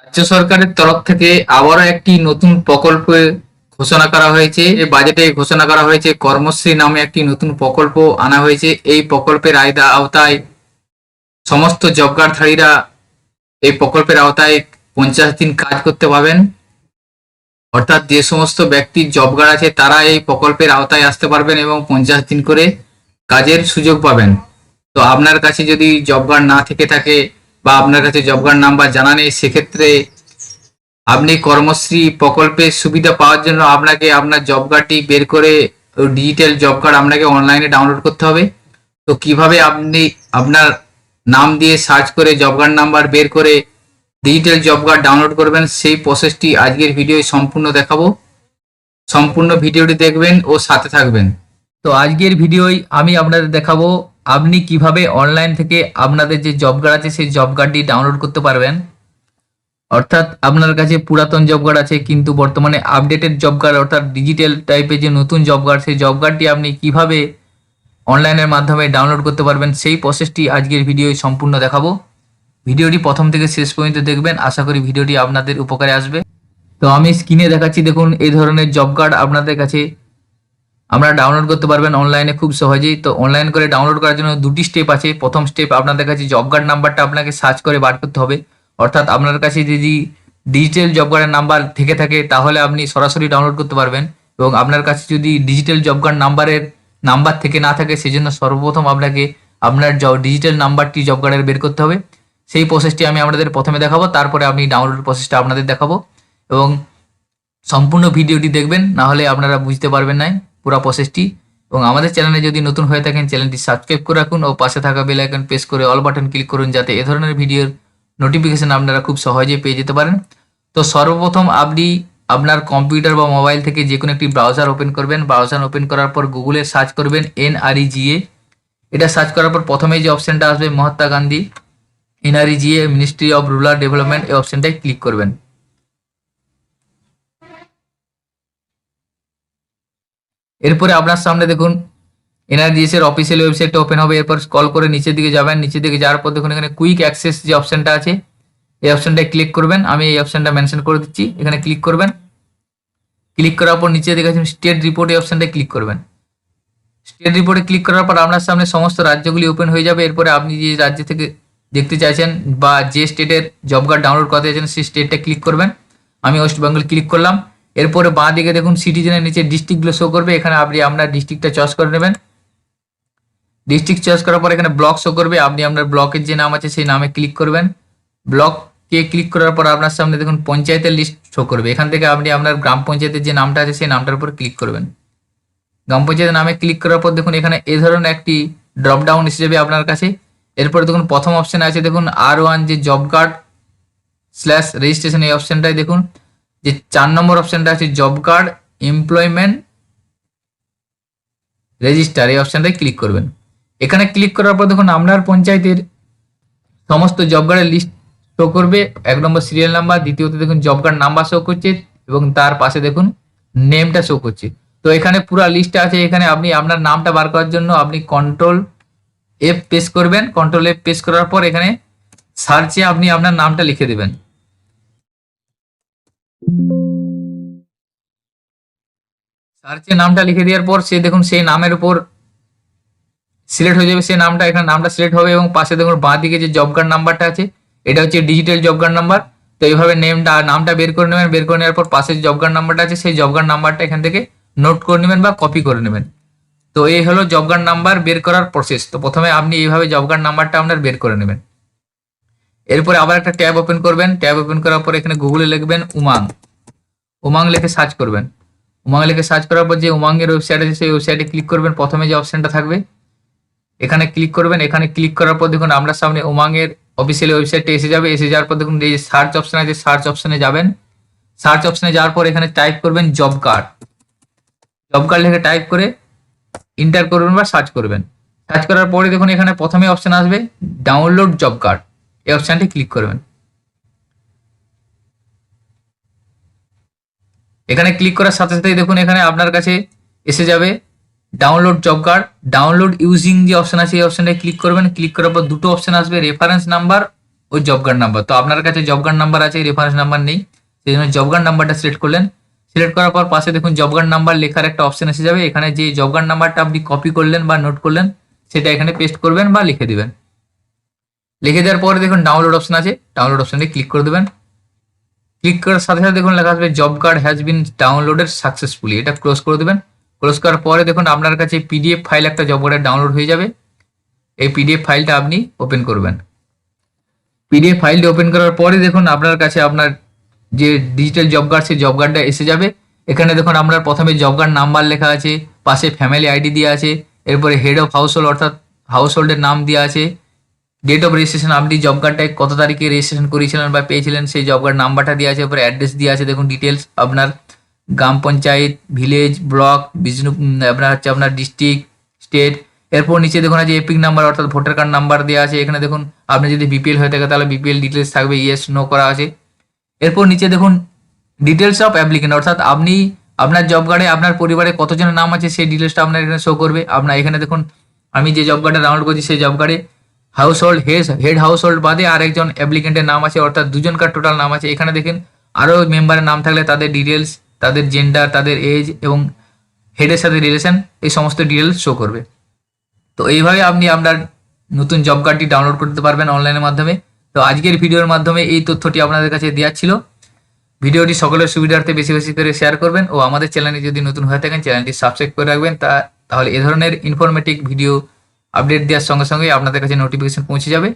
রাজ্য সরকারের তরফ থেকে আবারও একটি নতুন প্রকল্প ঘোষণা করা হয়েছে। এই বাজেটে ঘোষণা করা হয়েছে কর্মশ্রী নামে একটি নতুন প্রকল্প আনা হয়েছে। এই প্রকল্পের আওতায় সমস্ত জব কার্ডধারীরা এই প্রকল্পের আওতায় 50 দিন কাজ করতে পারবেন। অর্থাৎ যে সমস্ত ব্যক্তির জব কার্ড আছে তারা এই প্রকল্পের আওতায় আসতে পারবেন এবং 50 দিন করে কাজের সুযোগ পাবেন। তো আপনার কাছে যদি জব কার্ড না থেকে থাকে বা আপনার কাছে জব কার্ড নাম্বার জানা নেই, সেক্ষেত্রে আপনি কর্মশ্রী প্রকল্পের সুবিধা পাওয়ার জন্য আপনাকে আপনার জব কার্ডটি বের করে ডিজিটাল জব কার্ড আপনাকে অনলাইনে ডাউনলোড করতে হবে। তো কিভাবে আপনি আপনার নাম দিয়ে সার্চ করে জব কার্ড নাম্বার বের করে ডিজিটাল জব কার্ড ডাউনলোড করবেন, সেই প্রসেসটি আজকের ভিডিওয় সম্পূর্ণ দেখাবো। সম্পূর্ণ ভিডিওটি দেখবেন ও সাথে থাকবেন। তো আজকের ভিডিওয় আমি আপনাদের দেখাবো আপনি কিভাবে অনলাইন থেকে আপনাদের যে জব কার্ড আছে সেই জব কার্ডটি ডাউনলোড করতে পারবেন। অর্থাৎ আপনার কাছে পুরাতন জব কার্ড আছে কিন্তু বর্তমানে আপডেটেড জব কার্ড অর্থাৎ ডিজিটাল টাইপের যে নতুন জব কার্ড, সেই জব কার্ডটি আপনি কিভাবে অনলাইনের মাধ্যমে ডাউনলোড করতে পারবেন সেই প্রসেসটি আজকের ভিডিওয় সম্পূর্ণ দেখাবো। ভিডিওটি প্রথম থেকে শেষ পর্যন্ত দেখবেন, আশা করি ভিডিওটি আপনাদের উপকারে আসবে। তো আমি স্ক্রিনে দেখাচ্ছি, দেখুন এই ধরনের জব কার্ড আপনাদের কাছে আপনারা ডাউনলোড করতে পারবেন অনলাইনে খুব সহজেই। তো অনলাইন করে ডাউনলোড করার জন্য দুটি স্টেপ আছে। প্রথম স্টেপ, আপনাদের কাছে জব কার্ড নাম্বারটা আপনাকে সার্চ করে বার করতে হবে। অর্থাৎ আপনার কাছে যদি ডিজিটাল জব কার্ডের নাম্বার থেকে থাকে তাহলে আপনি সরাসরি ডাউনলোড করতে পারবেন, এবং আপনার কাছে যদি ডিজিটাল জব কার্ড নাম্বার থেকে না থাকে সেজন্য সর্বপ্রথম আপনাকে আপনার ডিজিটাল নাম্বারটি জব কার্ডের বের করতে হবে। সেই প্রসেসটি আমি আপনাদের প্রথমে দেখাবো, তারপরে আমি ডাউনলোড প্রসেসটা আপনাদের দেখাবো, এবং সম্পূর্ণ ভিডিওটি দেখবেন, না হলে আপনারা বুঝতে পারবেন না পুরো প্রসেসটি। এবং আমাদের চ্যানেলে যদি নতুন হয়ে থাকেন চ্যানেলটি সাবস্ক্রাইব করে রাখুন ও পাশে থাকা বেল আইকন প্রেস করে অল বাটন ক্লিক করুন, যাতে এ ধরনের ভিডিওর নোটিফিকেশন আপনারা খুব সহজেই পেয়ে যেতে পারেন। তো সর্বপ্রথম আপনি আপনার কম্পিউটার বা মোবাইল থেকে যে কোনো একটি ব্রাউজার ওপেন করবেন। ব্রাউজার ওপেন করার পর গুগলে সার্চ করবেন NREGA। এটা সার্চ করার পর প্রথমেই যে অপশনটা আসবে Mahatma Gandhi NREGA ministry of rural development, এই অপশনটায় ক্লিক করবেন। এরপরে আপনার সামনে দেখুন NRGS এর অফিসিয়াল ওয়েবসাইটটা ওপেন হবে। এরপর স্ক্রল করে নিচের দিকে যাবেন, নিচের দিকে যাওয়ার পর দেখুন এখানে কুইক অ্যাক্সেস যে অপশনটা আছে এই অপশনটায় ক্লিক করবেন। আমি এই অপশনটা মেনশন করে দিচ্ছি, এখানে ক্লিক করবেন। ক্লিক করার পর নিচে দেখেছেন স্টেট রিপোর্ট, এই অপশনটায় ক্লিক করবেন। স্টেট রিপোর্টে ক্লিক করার পর আপনার সামনে সমস্ত রাজ্যগুলি ওপেন হয়ে যাবে। এরপরে আপনি যে রাজ্য থেকে দেখতে চাইছেন বা যে স্টেটের জব কার্ড ডাউনলোড করতে চাইছেন সেই স্টেটটা ক্লিক করবেন। আমি ওয়েস্ট বেঙ্গল ক্লিক করলাম। এরপরে বাঁ দিকে দেখুন সিটিজেনের নিচে ডিস্ট্রিক্টগুলো শো করবে, এখানে আপনি আপনার ডিস্ট্রিক্টটা চয়েস করে নেবেন। ডিস্ট্রিক্ট চয়েস করার পর এখানে ব্লক শো করবে, আপনি আপনার ব্লকের যে নাম আছে সেই নামে ক্লিক করবেন। ব্লককে ক্লিক করার পর আপনার সামনে দেখুন পঞ্চায়েতের লিস্ট শো করবে, এখান থেকে আপনি আপনার গ্রাম পঞ্চায়েতের যে নামটা আছে সেই নামটার উপর ক্লিক করবেন। গ্রাম পঞ্চায়েতের নামে ক্লিক করার পর দেখুন এখানে এ ধরনের একটি ড্রপ ডাউন এসে যাবে আপনার কাছে। এরপর দেখুন প্রথম অপশানে আছে দেখুন R1 যে জব কার্ড / রেজিস্ট্রেশন, এই অপশানটায় দেখুন যে 4 নম্বর অপশানটা আছে জব কার্ড এমপ্লয়মেন্ট রেজিস্টার, এই অপশানটায় ক্লিক করবেন। এখানে ক্লিক করার পর দেখুন আপনার পঞ্চায়েতের সমস্ত জব কার্ডের লিস্ট শো করবে। 1 নম্বর সিরিয়াল নাম্বার, দ্বিতীয়ত দেখুন জব কার্ড নাম্বার শো করছে এবং তার পাশে দেখুন নেমটা শো করছে। তো এখানে পুরো লিস্ট আছে, এখানে আপনি আপনার নামটা বার করার জন্য আপনি Ctrl+F প্রেস করবেন। Ctrl+F প্রেস করার পর এখানে সার্চে আপনি আপনার নামটা লিখে দেবেন। সার্চে নামটা লিখে দেওয়ার পর সে দেখুন সেই নামের উপর সিলেক্ট হয়ে যাবে, সেই নামটা এখানে নামটা সিলেক্ট হবে এবং পাশে দেখুন বাঁ দিকে যে জব কার্ড নাম্বারটা আছে এটা হচ্ছে ডিজিটাল জব কার্ড নাম্বার। তো এইভাবে নামটা বের করে নেবেন। বের করে নেওয়ার পর পাশে যে জব কার্ড নাম্বারটা আছে সেই জব কার্ড নাম্বারটা এখান থেকে নোট করে নেবেন বা কপি করে নেবেন। তো এই হলো জব কার্ড নাম্বার বের করার প্রসেস। তো প্রথমে আপনি এইভাবে জব কার্ড নাম্বারটা আপনার বের করে নেবেন। এরপরে আবার একটা ট্যাব ওপেন করবেন। ট্যাব ওপেন করার পর এখানে গুগলে লিখবেন উমাং লিখে সার্চ করবেন। উমাং লিখে সার্চ করার পর যে উমাংয়ের ওয়েবসাইট আছে সেই ওয়েবসাইটে ক্লিক করবেন। প্রথমে যে অপশনটা থাকবে এখানে ক্লিক করবেন। এখানে ক্লিক করার পর দেখুন আপনার সামনে উমাংয়ের অফিসিয়াল ওয়েবসাইটটা এসে যাবে। এসে যাওয়ার পর দেখুন এই যে সার্চ অপশন আছে, সার্চ অপশনে যাবেন। সার্চ অপশনে যাওয়ার পর এখানে টাইপ করবেন জব কার্ড লিখে টাইপ করে ইন্টার করবেন বা সার্চ করবেন। সার্চ করার পরে দেখুন এখানে প্রথমে অপশন আসবে ডাউনলোড জব কার্ড, এই অপশনটি ক্লিক করবেন। এখানে ক্লিক করার সাথে সাথেই দেখুন এখানে আপনার কাছে এসে যাবে download job card. Download using যে অপশন আছে এই অপশনটায় ক্লিক করবেন। ক্লিক করার পর দুটো অপশন আসবে, রেফারেন্স নাম্বার ও ও জব কার্ড নাম্বার। তো আপনার কাছে জব কার্ড নাম্বার আছে, রেফারেন্স নাম্বার নেই, সেই জন্য জব কার্ড নাম্বারটা সিলেক্ট করলেন। সিলেক্ট করার পর পাশে দেখুন জব কার্ড নাম্বার লেখার একটা অপশন এসে যাবে। এখানে যে জব কার্ড নাম্বারটা আপনি কপি করলেন বা নোট করলেন সেটা এখানে পেস্ট করবেন বা লিখে দিবেন। লিখে দেওয়ার পরে দেখুন ডাউনলোড অপশন আছে, ডাউনলোড অপশনে ক্লিক করে দেবেন। ক্লিক করার সাথে সাথে দেখুন লেখা আসবে job card has been downloaded successfully, এটা ক্লোজ করে দেবেন। ক্লোজ করার পরে দেখুন আপনার কাছে পিডিএফ ফাইল একটা জব কার্ডের ডাউনলোড হয়ে যাবে। এই পিডিএফ ফাইলটা আপনি ওপেন করবেন। পিডিএফ ফাইলটা ওপেন করার পরে দেখুন আপনার কাছে আপনার যে ডিজিটাল জব কার্ড সেই জব কার্ডটা এসে যাবে। এখানে দেখুন আপনার প্রথমে জব কার্ড নাম্বার লেখা আছে, পাশে ফ্যামিলি আইডি দেওয়া আছে, এরপরে হেড অফ হাউস হোল্ড অর্থাৎ হাউস হোল্ডের নাম দেওয়া আছে, ডেট অফ রেজিস্ট্রেশন আপনি জব কার্ডটায় কত তারিখে রেজিস্ট্রেশন করেছিলেন বা পেয়েছিলেন সেই জব কার্ড নাম্বারটা দেওয়া আছে, এরপরে অ্যাড্রেস দেওয়া আছে। দেখুন ডিটেলস আপনার গ্রাম পঞ্চায়েত, ভিলেজ, ব্লক, আপনার হচ্ছে আপনার ডিস্ট্রিক্ট, স্টেট। এরপর নিচে দেখুন আছে এপিক নাম্বার অর্থাৎ ভোটার কার্ড নাম্বার দেওয়া আছে। এখানে দেখুন আপনি যদি বিপিএল হয়ে থাকে তাহলে বিপিএল ডিটেলস থাকবে, ইয়েস নো করা আছে। এরপর নিচে দেখুন ডিটেলস অফ অ্যাপ্লিকেন্ট অর্থাৎ আপনি আপনার জব কার্ডে আপনার পরিবারে কতজনের নাম আছে সেই ডিটেলসটা আপনার এখানে শো করবে। আপনার এখানে দেখুন আমি যে জব কার্ডটা ডাউনলোড করছি সেই জব কার্ডে house hold head house hold বাদে আরেকজন অ্যাপ্লিকেন্টের নাম আছে, অর্থাৎ দুজনকার টোটাল নাম আছে। এখানে দেখেন আরও মেম্বারের নাম থাকলে তাদের ডিটেলস, তাদের জেন্ডার, তাদের এজ এবং হেডের সাথে রিলেশন, এই সমস্ত ডিটেলস শো করবে। তো এইভাবে আপনি আপনার নতুন জব কার্ডটি ডাউনলোড করতে পারবেন অনলাইনের মাধ্যমে। তো আজকের ভিডিওর মাধ্যমে এই তথ্যটি আপনাদের কাছে দেওয়া ছিল। ভিডিওটি সকলের সুবিধার্থে বেশি বেশি করে শেয়ার করবেন ও আমাদের চ্যানেলে যদি নতুন হয়ে থাকেন চ্যানেলটি সাবস্ক্রাইব করে রাখবেন, তাহলে এ ধরনের ইনফরমেটিভ ভিডিও আপডেট দেওয়ার সঙ্গে সঙ্গে আপনাদের কাছে নোটিফিকেশন পৌঁছে যাবে।